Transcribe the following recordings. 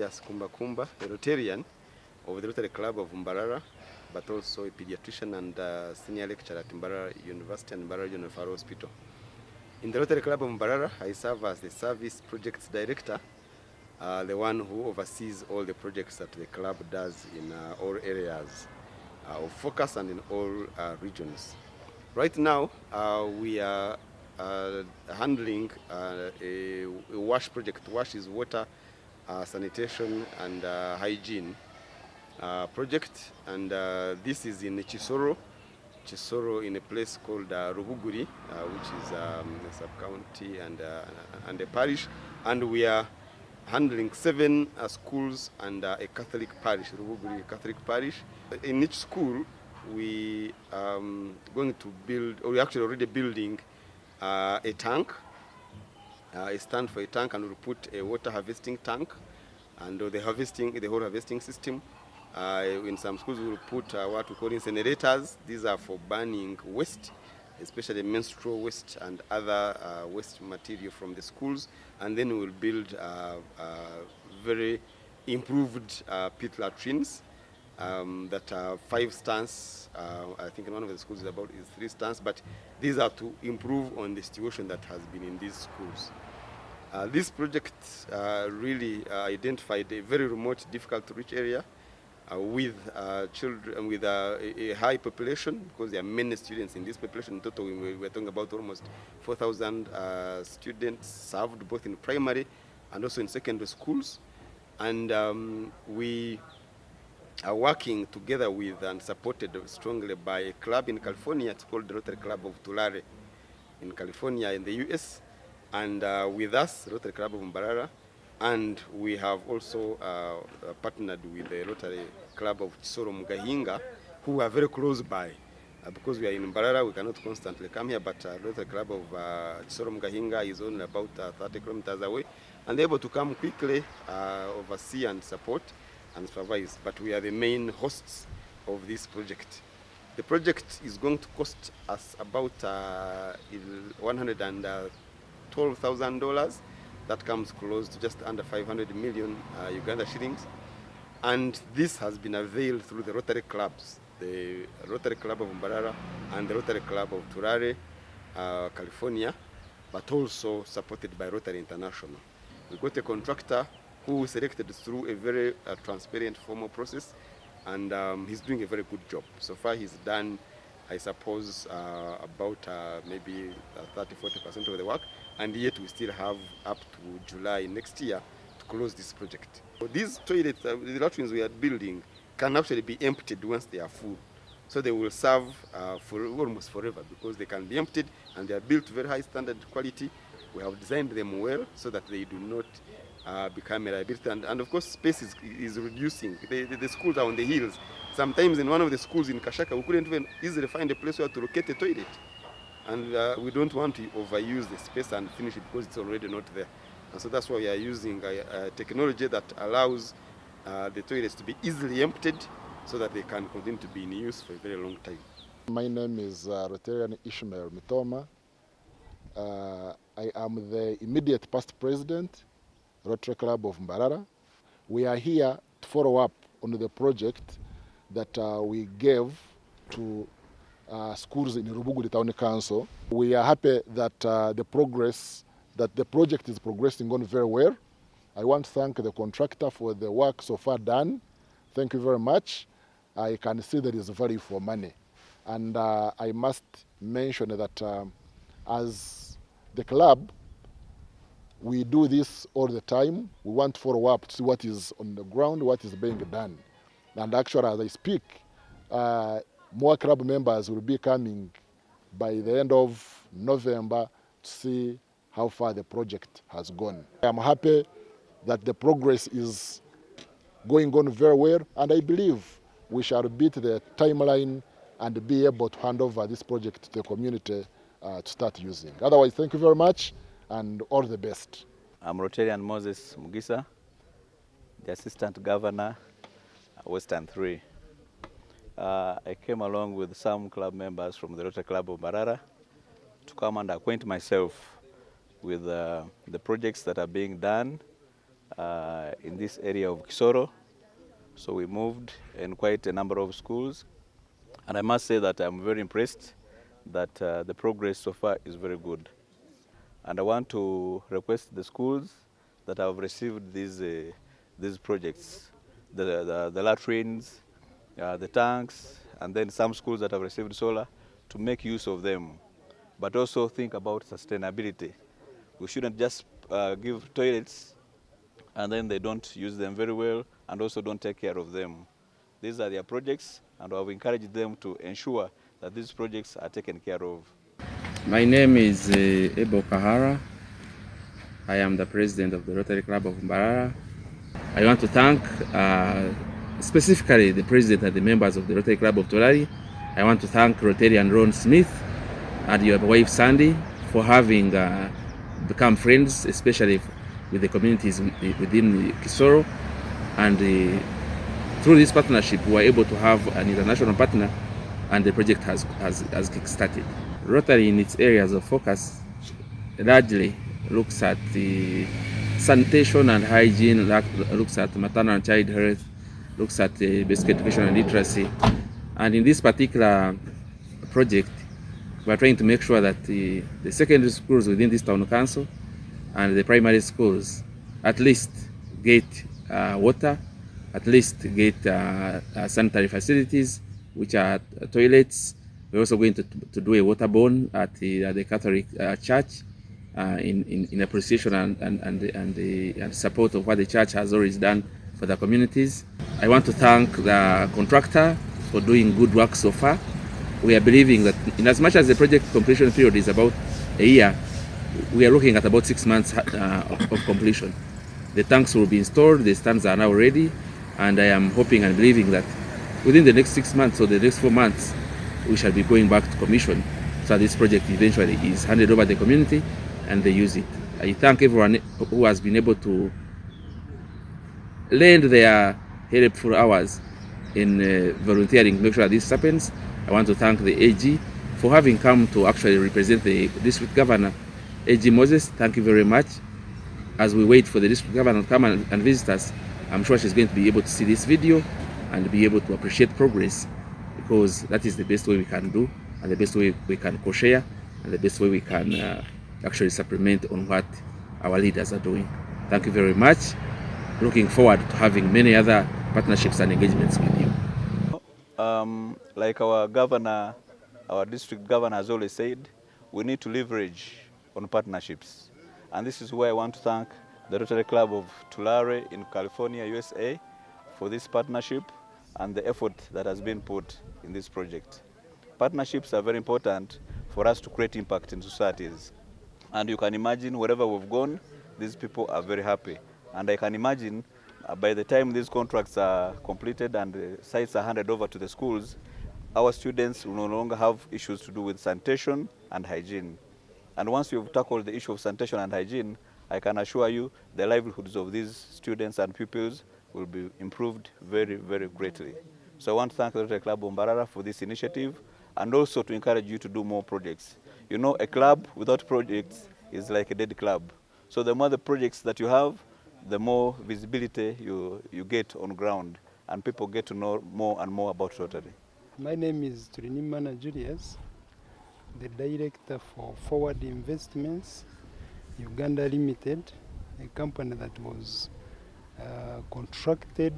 Julius Kumbakumba, a Rotarian of the Rotary Club of Mbarara, but also a pediatrician and senior lecturer at Mbarara University and Mbarara Regional Referral Hospital. In the Rotary Club of Mbarara, I serve as the Service Projects Director, the one who oversees all the projects that the club does in all areas of focus and in all regions. Right now, we are handling a WASH project. WASH is water, sanitation and hygiene project, and this is in Kisoro in a place called Rubuguri, which is a sub-county and a parish, and we are handling 7 schools and a Catholic parish, Rubuguri Catholic parish. In each school, we going to build, or we're actually already building a tank, a stand for a tank, and we'll put a water harvesting tank, and the whole harvesting system. In some schools, we will put what we call incinerators. These are for burning waste, especially menstrual waste and other waste material from the schools. And then we will build very improved pit latrines that are 5 stands. I think in one of the schools is 3 stands, but these are to improve on the situation that has been in these schools. This project really identified a very remote, difficult to reach area with children, with a high population, because there are many students in this population. In total, we're talking about almost 4,000 students served both in primary and also in secondary schools. And we are working together with and supported strongly by a club in California. It's called the Rotary Club of Tulare in California in the US. And with us, Rotary Club of Mbarara. And we have also partnered with the Rotary Club of Kisoro Mugahinga, who are very close by. Because we are in Mbarara, we cannot constantly come here, but Rotary Club of Kisoro Mugahinga is only about 30 kilometers away, and they're able to come quickly, oversee and support and supervise. But we are the main hosts of this project. The project is going to cost us about $112,000. That comes close to just under 500 million Uganda shillings. And this has been availed through the Rotary clubs, the Rotary Club of Mbarara and the Rotary Club of Tulare, California, but also supported by Rotary International. We got a contractor who was selected through a very transparent, formal process, and he's doing a very good job. So far he's done, I suppose, about maybe 30–40% of the work, and yet we still have up to July next year to close this project. So these toilets, the latrines we are building, can actually be emptied once they are full. So they will serve for almost forever, because they can be emptied and they are built very high standard quality. We have designed them well so that they do not become a liability. And of course, space is reducing. The schools are on the hills. Sometimes in one of the schools in Kashaka, we couldn't even easily find a place where to locate a toilet. And we don't want to overuse the space and finish it because it's already not there. And so that's why we are using a technology that allows the toilets to be easily emptied so that they can continue to be in use for a very long time. My name is Rotarian Ishmael Mitoma. I am the immediate past president, Rotary Club of Mbarara. We are here to follow up on the project that we gave to schools in Rubuguri Town Council. We are happy that the project is progressing on very well. I want to thank the contractor for the work so far done. Thank you very much. I can see there is value for money. And I must mention that as the club, we do this all the time. We want to follow up to see what is on the ground, what is being done. And actually, as I speak, more club members will be coming by the end of November to see how far the project has gone. I'm happy that the progress is going on very well, and I believe we shall beat the timeline and be able to hand over this project to the community to start using. Otherwise, thank you very much and all the best. I'm Rotarian Moses Mugisa, the Assistant Governor, Western 3. I came along with some club members from the Rotary Club of Mbarara to come and acquaint myself with the projects that are being done in this area of Kisoro. So we moved in quite a number of schools. And I must say that I'm very impressed that the progress so far is very good. And I want to request the schools that have received these projects, the latrines, the tanks, and then some schools that have received solar, to make use of them, but also think about sustainability. We shouldn't just give toilets and then they don't use them very well and also don't take care of them. These are their projects, and I've encouraged them to ensure that these projects are taken care of. My name is Ebo Kahara. I am the president of the Rotary Club of Mbarara. I want to thank specifically the president and the members of the Rotary Club of Tulare. I want to thank Rotarian Ron Smith and your wife Sandy for having become friends, especially with the communities within Kisoro. And through this partnership, we were able to have an international partner, and the project has kick-started. Rotary, in its areas of focus, largely looks at the sanitation and hygiene, looks at maternal and child health, looks at basic education and literacy. And in this particular project, we are trying to make sure that the secondary schools within this town council and the primary schools at least get water, at least get sanitary facilities, which are toilets. We're also going to do a water bone at the Catholic Church in appreciation and support of what the church has always done for the communities. I want to thank the contractor for doing good work so far. We are believing that in as much as the project completion period is about a year, we are looking at about 6 months of completion. The tanks will be installed, the stands are now ready, and I am hoping and believing that within the next 6 months or the next 4 months, we shall be going back to commission, so this project eventually is handed over to the community and they use it. I thank everyone who has been able to lend their helpful hours in volunteering to make sure this happens. I want to thank the AG for having come to actually represent the district governor, AG Moses. Thank you very much. As we wait for the district governor to come and visit us, I'm sure she's going to be able to see this video and be able to appreciate progress, because that is the best way we can do, and the best way we can co-share, and the best way we can actually supplement on what our leaders are doing. Thank you very much. Looking forward to having many other partnerships and engagements with you. Like our governor, our district governor has always said, we need to leverage on partnerships. And this is why I want to thank the Rotary Club of Tulare in California, USA, for this partnership and the effort that has been put in this project. Partnerships are very important for us to create impact in societies. And you can imagine wherever we've gone, these people are very happy. And I can imagine by the time these contracts are completed and the sites are handed over to the schools, our students will no longer have issues to do with sanitation and hygiene. And once you've tackled the issue of sanitation and hygiene, I can assure you the livelihoods of these students and pupils will be improved very, very greatly. So I want to thank the Rotary Club of Mbarara for this initiative, and also to encourage you to do more projects. You know, a club without projects is like a dead club. So the more the projects that you have, the more visibility you get on ground, and people get to know more and more about Rotary. My name is Turinimana Julius, the director for Forward Investments Uganda Limited, a company that was contracted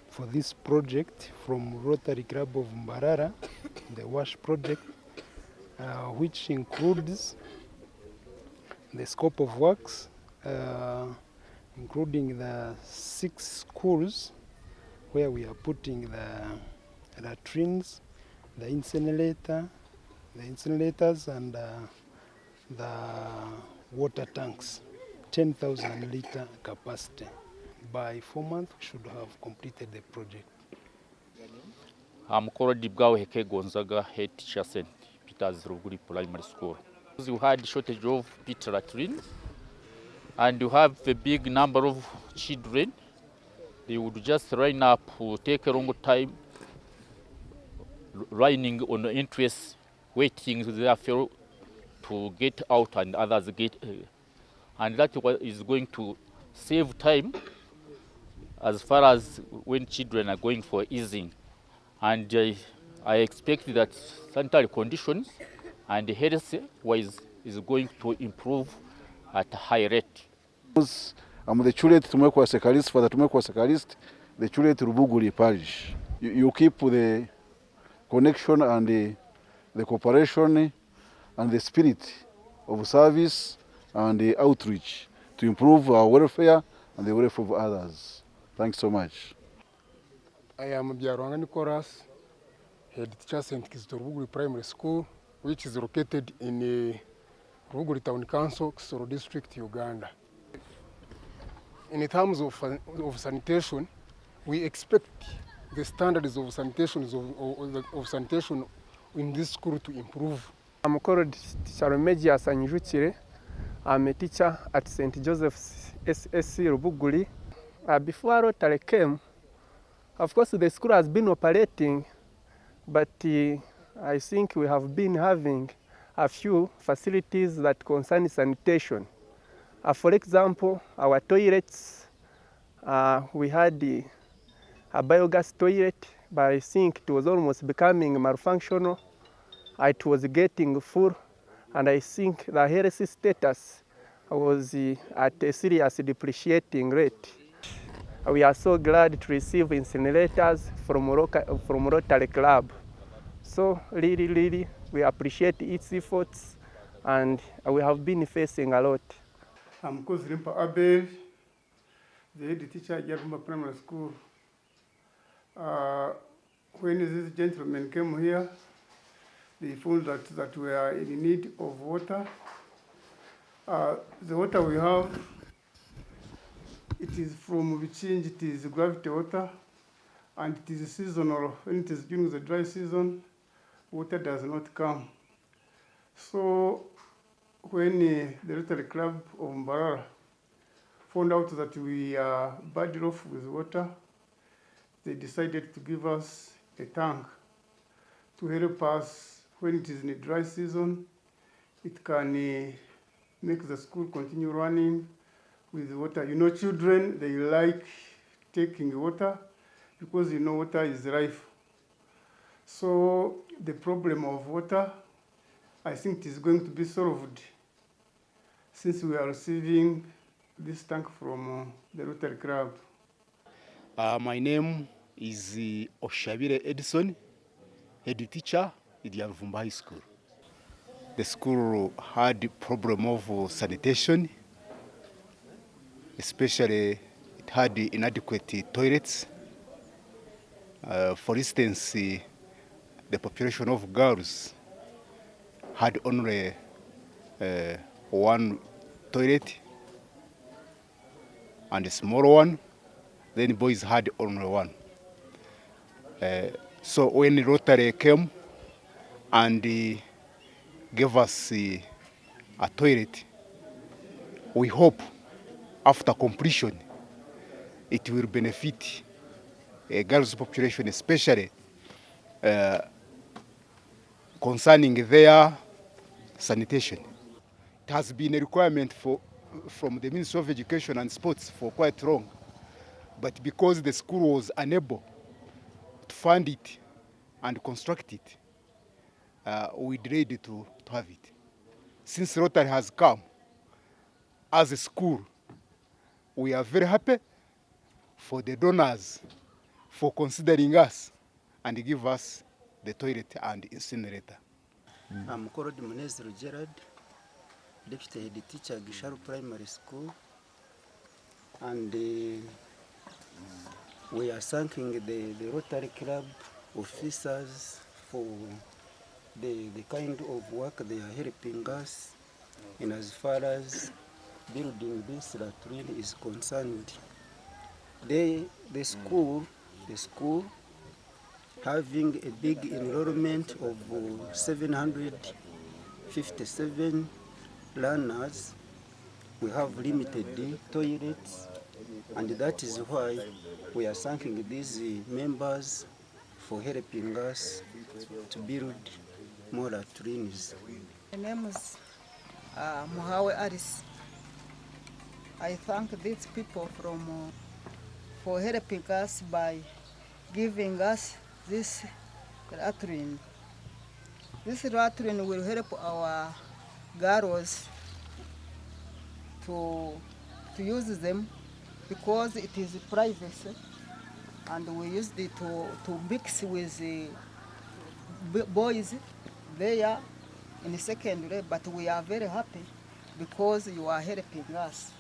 for this project from Rotary Club of Mbarara, the WASH project, which includes the scope of works, including the 6 schools where we are putting the latrines, the incinerators, and the water tanks, 10,000 liter capacity. By 4 months, we should have completed the project. I'm called Dibgao Heke Gonzaga, head teacher St. Peter's Rubuguri Primary School. We had shortage of pit latrines, and you have a big number of children. They would just line up, take a long time, lining on interest, waiting therefore to get out, and others get, and that is going to save time as far as when children are going for easing. And I expect that sanitary conditions and health-wise is going to improve at a high rate. I'm the Chulet Tumekwa Secalist for the Tumekwa Secalist, the Chulet Rubuguri parish. You keep the connection and the cooperation and the spirit of service and the outreach to improve our welfare and the welfare of others. Thanks so much. I am Biarwanga Nicholas, head teacher St. Kisoro Rubuguri Primary School, which is located in Rubuguri Town Council, Kisoro District, Uganda. In terms of sanitation, we expect the standards of sanitation in this school to improve. I'm called Teacher Remegius Anyujukire. I'm a teacher at St. Joseph's SSC Rubuguri. Before Rotary came, of course the school has been operating, but I think we have been having a few facilities that concern sanitation. For example, our toilets, we had a biogas toilet, but I think it was almost becoming malfunctional. It was getting full, and I think the health status was at a serious depreciating rate. We are so glad to receive incinerators from Rotary Club. So really, we appreciate its efforts, and we have been facing a lot. I'm Rimpa Abel, the head teacher at Yarumba Primary School. When these gentlemen came here, they found that we are in need of water. The water we have, it is from Vichinji, it is gravity water, and it is seasonal. When it is during the dry season, water does not come. So when the Rotary Club of Mbarara found out that we are bad off with water, they decided to give us a tank to help us when it is in a dry season. It can make the school continue running with water. You know, children, they like taking water because you know water is life. So the problem of water, I think it is going to be solved since we are receiving this tank from the Rotary Club. My name is Oshabire Edison, head teacher at Yaruvumba High School. The school had a problem of sanitation, especially it had inadequate toilets. For instance, the population of girls had only one toilet and a small one, then boys had only one. So when Rotary came and gave us a toilet, we hope after completion it will benefit a girls' population, especially concerning their sanitation. It has been a requirement from the Ministry of Education and Sports for quite long, but because the school was unable to fund it and construct it, we delayed to have it. Since Rotary has come, as a school, we are very happy for the donors for considering us and give us the toilet and incinerator. I'm called Munezero Gerard, deputy head teacher at Kisoro Primary School, and we are thanking the Rotary Club officers for the kind of work they are helping us in as far as building this latrine is concerned. The school having a big enrollment of 757 learners, we have limited toilets, and that is why we are thanking these members for helping us to build more latrines. My name is Muhawe Aris. I thank these people for helping us by giving us this latrine. This latrine will help our girls to use them because it is privacy, and we used it to mix with the boys there in secondary, but we are very happy because you are helping us.